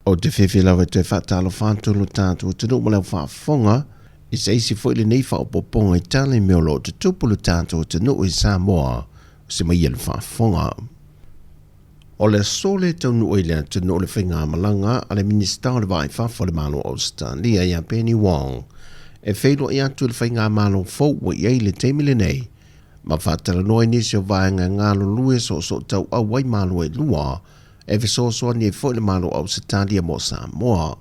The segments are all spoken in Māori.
O te whiwhilawa te whatalo whātulu tātua te nuk malau whaafonga, I se isi fo ili nei whaopoponga I tale meolo te tupulu tātua te nuk I Sāmoa, se mai ele whaafonga. O le sole tau nu oilea te nu le whinga malanga a le minister o le vai whafo le malo o Australia ia Penny Wong. E whailo I atu le whinga malo fau wa iei le teimile nei. Ma whatara noi nisi o vaenga ngalo lue so tau awai malo e lua e visosoa ni e fo le malo o Australia mo Samoa.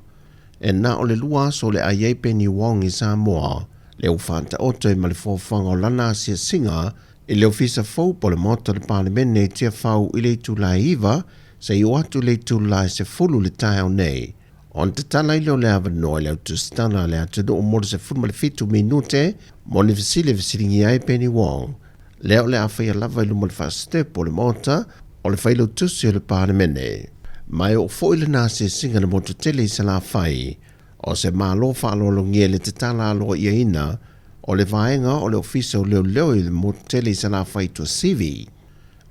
E na o le lua so le a iei Penny Wong I Samoa le ufanta oto e ma le fōwhanga o lana asia singa I le ofisa fau po le moto le parlemene e tia fau I le tūlai iwa, sa I o atu le tūlai se fulu le tae au nei. On te tala I leo le avanoi le autu stana le atu do o mora se fulu ma le fitu minute, mo le visilingi ai Penny Wong. Leo le awhai lava I luma le whaste po le mota, o le whailo tusi o le parlemene. Mai o fo I le nasi singa le moto tele I sa la whai, o se malo whaalolo ngie le te tala aloa ia ina, o le vaenga o le ofisa o leo I le motele I sa la whai tua sivi.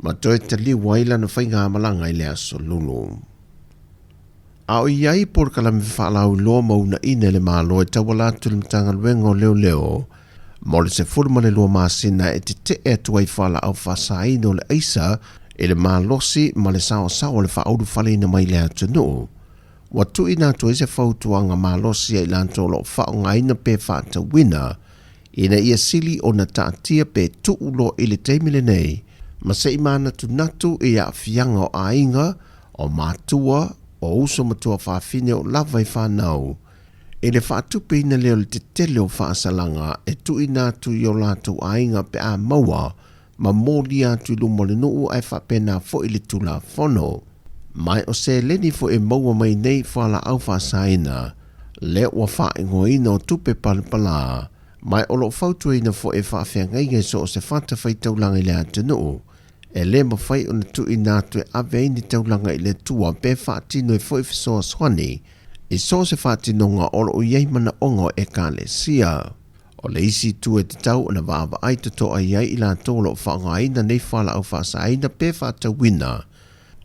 Ma toi te li waila na whainga malanga I le aso lulu. A o iai por kalami whaalau loa mauna ina le malo e tawalatu le mtanga luenga o leo. Mo le se furma le loa maasina e te atu ai whala au whasaino le eisa e le malosi ma le sao le whaaudu whale ina mai le atu no. Watu ina tu ese whautuanga malosi ai lanto lo whaonga ina pe whaata wina. Ina ia sili o na taatia pe tuulo I le teimile nei, ma se imana tu natu I a fianga o ainga, o matua, o uso matua whaafine o lava I whanau. E le whaatupe ina leo le te tele o whaasalanga e tu ina tu I o lato ainga pe a maua, ma mōli atu lumo le nuu ai whapena fo I le tula whono. Mai o se leni fo e maua mai nei whala au whaasaina, le ua whaingo ina o tupe palpala, mai o lo fautu ina fo e whaafeangai so o se whata whai taulanga I le atanu. E le mawhai o na tu ina tu e ave ini taulanga I le tua pe whaatino e fo e fisoa swani. I so se whaatino ngā olo o iei mana ongo e ka le sia. O le isi tu e te tau o na waava ai to toa iei I la tolo o whaangaina nei whala au whaasaina pe whaatawina.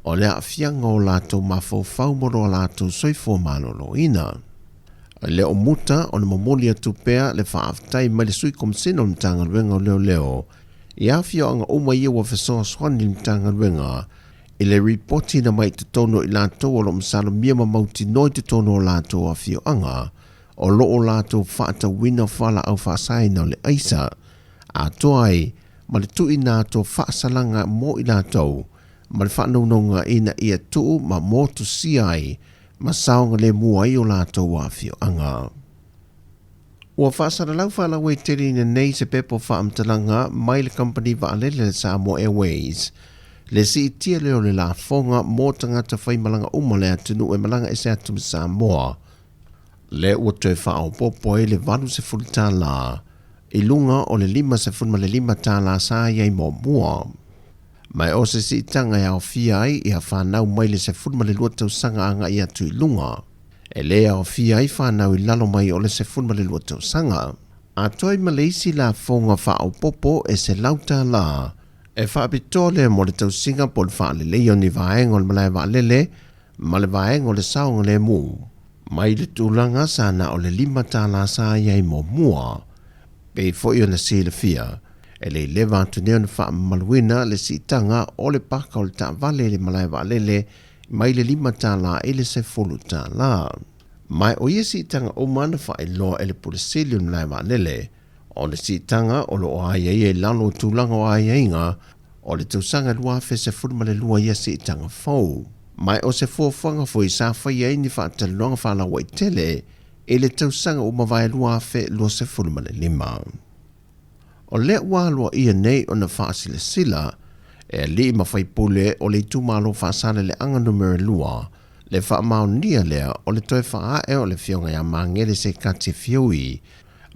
O le awhianga o lato mafo whaumoro o lato soifo manolo ina. Le o muta o na mamoli atu pea le whaaftai mai le sui komsino mtanga luenga o leo. I awhio anga uma ia wa fesoa swani mtanga luenga. I le reporti na mai te tono I lato o lo msalo mia mamauti noi te tono o lato a fio anga. O lo o lato whaata wina whala au whaasaina o le aisa. A toai, ma le tu ina to whaasalanga mo I lato. Ma le whanonga ina ia tuu ma motu siai. Ma saonga le mua I o lato wa fio anga. Ua whaasara lau whala wei teri na nei se pepo whaamtalanga mai le company wa alele le Samoa Airways. Le si itia leo le la fonga mo tangata whai malanga umale atunu e malanga e se atu Samoa. Le ua toe whao popo e le valu se fulitala. I lunga o le 5 se fulma le 5 tala sa iei mo mua. Mai o se si tanga ia o fia ai ia whanau mai le se fulma le luatau sanga anga ia tu I lunga. E lea o fia ai whanau I lalo mai o le se fulma le luatau sanga. A toi Malaysi la fonga whao popo e se lauta la. E whaapitole mo le tau singa po le whaale leo ni vaengo le malai waalele, ma le vaengo le saonga le mu. Mai le tūlanga sana o le 5 tala sa iei mo mua. Pe foi o na si le fia. E le lewa atu neo na wha maluina le si tanga o le paka o le ta vale le malai waalele mai le 5 tala e le se fulu tala. Mai o ia si tanga o mana wha e loa e le pulisili o malai waalele o le si tanga o lo o aiei e lalo tūlanga o aieinga o le tausanga lua fe se fulu le lua ia si tanga fau. Mai o se fuafanga fo I sa whai ei ni wha talonga wha la wai tele e le tausanga o mawai lua fe lo se fulu le 5. O le wālua ia nei o na whaasile sila, e li mawhai pule o le tūmalo whaasale le anga numero lua, le whaamau nia lea o le toi whaae o le fionga ia mangere se kati fioi,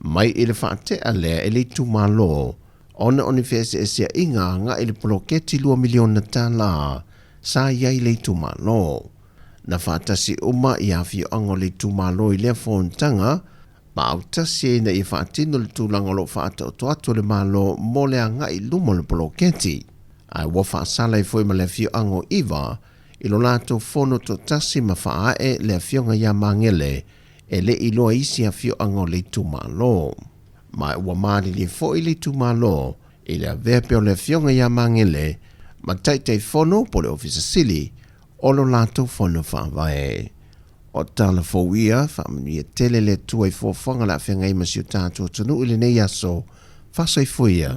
mai i le whaatea lea e le tūmalo, ona o ni whese e sia inga nga i le poloketi 2 miliona tala, sa iai le tūmalo. Na whaatasi uma i awhio anga le tūmalo I lea whontanga, ma au tasi e na I whaatino le tūlanga lo whaata o toatu le malo mo le anga I lumo le poloketi. Ai wa whaasala I fwoi ma le fio ango iwa, I lo lato fono to tasi ma faae le fionga ya mangele e le iloa isi a fio ango le tumalo. Ma ua maari li fo i le tumalo i le avea peo le fionga ya mangele ma taitei fono po le ofisa sili o lo lato fono faavae. O tala fowia whaamanuia tele le tua i fōwhanga la whenga i masio tātua tanu ili nei aso whasai fuia.